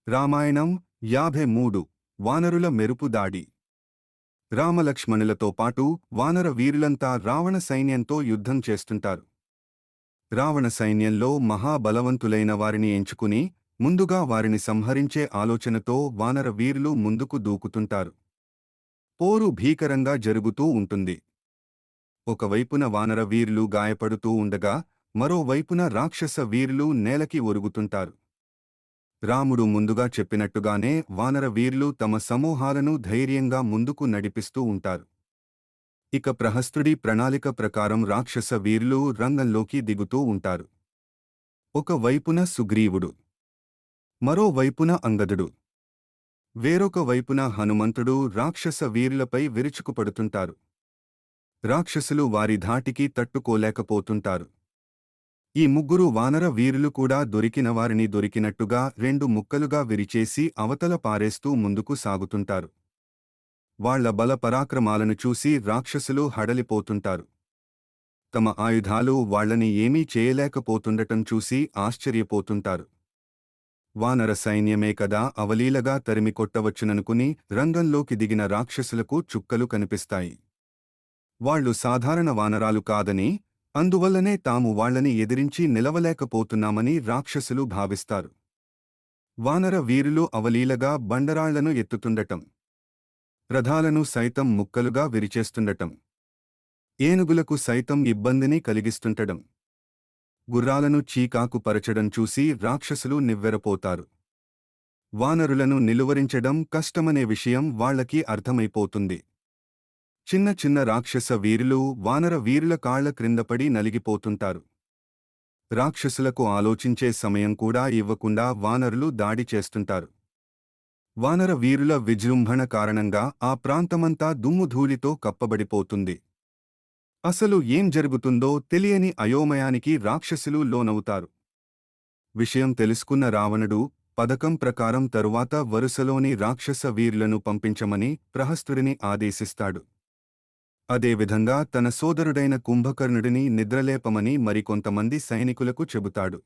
రామాయణం 53 వానరుల మెరుపు దాడి. రామలక్ష్మణులతో పాటు వానర వీరులంతా రావణ సైన్యంతో యుద్ధం చేస్తుంటారు. రావణ సైన్యంలో మహాబలవంతులైన వారిని ఎంచుకుని ముందుగా వారిని సంహరించే ఆలోచనతో వానర వీరులు ముందుకు దూకుతుంటారు. పోరు భీకరంగా జరుగుతూ ఉంటుంది. ఒకవైపున వానర వీరులు గాయపడుతూ ఉండగా మరోవైపున రాక్షస వీరులు నేలకి ఒరుగుతుంటారు. రాముడు ముందుగా చెప్పినట్టుగానే వానర వీరులు తమ సమూహాలను ధైర్యంగా ముందుకు నడిపిస్తూ ఉంటారు. ఇక ప్రహస్తుడి ప్రణాళిక ప్రకారం రాక్షస వీరులు రంగంలోకి దిగుతూ ఉంటారు. ఒక వైపున సుగ్రీవుడు, మరోవైపున అంగదుడు, వేరొక వైపున హనుమంతుడు రాక్షస వీరులపై విరుచుకుపడుతుంటారు. రాక్షసులు వారి ధాటికి తట్టుకోలేకపోతుంటారు. ఈ ముగ్గురు వానర వీరులు కూడా దొరికిన వారిని దొరికినట్టుగా రెండు ముక్కలుగా విరిచేసి అవతల పారేస్తూ ముందుకు సాగుతుంటారు. వాళ్ల బల పరాక్రమాలను చూసి రాక్షసులు హడలిపోతుంటారు. తమ ఆయుధాలు వాళ్లని ఏమీ చేయలేకపోతుండటం చూసి ఆశ్చర్యపోతుంటారు. వానర సైన్యమే కదా అవలీలగా తరిమికొట్టవచ్చుననుకుని రంగంలోకి దిగిన రాక్షసులకు చుక్కలు కనిపిస్తాయి. వాళ్లు సాధారణ వానరాలు కాదని, అందువల్లనే తాము వాళ్లని ఎదిరించి నిలవలేకపోతున్నామని రాక్షసులు భావిస్తారు. వానర వీరులు అవలీలగా బండరాళ్లను ఎత్తుతుండటం, రథాలను సైతం ముక్కలుగా విరిచేస్తుండటం, ఏనుగులకు సైతం ఇబ్బందిని కలిగిస్తుండటం, గుర్రాలను చీకాకు పరచడం చూసి రాక్షసులు నివ్వెరపోతారు. వానరులను నిలువరించడం కష్టమనే విషయం వాళ్లకి అర్థమైపోతుంది. చిన్న చిన్న రాక్షస వీరులు వానర వీరుల కాళ్ల క్రిందపడి నలిగిపోతుంటారు. రాక్షసులకు ఆలోచించే సమయం కూడా ఇవ్వకుండా వానరులు దాడి చేస్తుంటారు. వానర వీరుల విజృంభణ కారణంగా ఆ ప్రాంతమంతా దుమ్ముధూళితో కప్పబడిపోతుంది. అసలు ఏం జరుగుతుందో తెలియని అయోమయానికి రాక్షసులు లోనవుతారు. విషయం తెలుసుకున్న రావణుడు పథకం ప్రకారం తరువాత వరుసలోని రాక్షస వీరులను పంపించమని ప్రహస్తుడిని ఆదేశిస్తాడు. అదేవిధంగా తన సోదరుడైన కుంభకర్ణుడిని నిద్రలేపమని మరికొంతమంది సైనికులకు చెబుతాడు.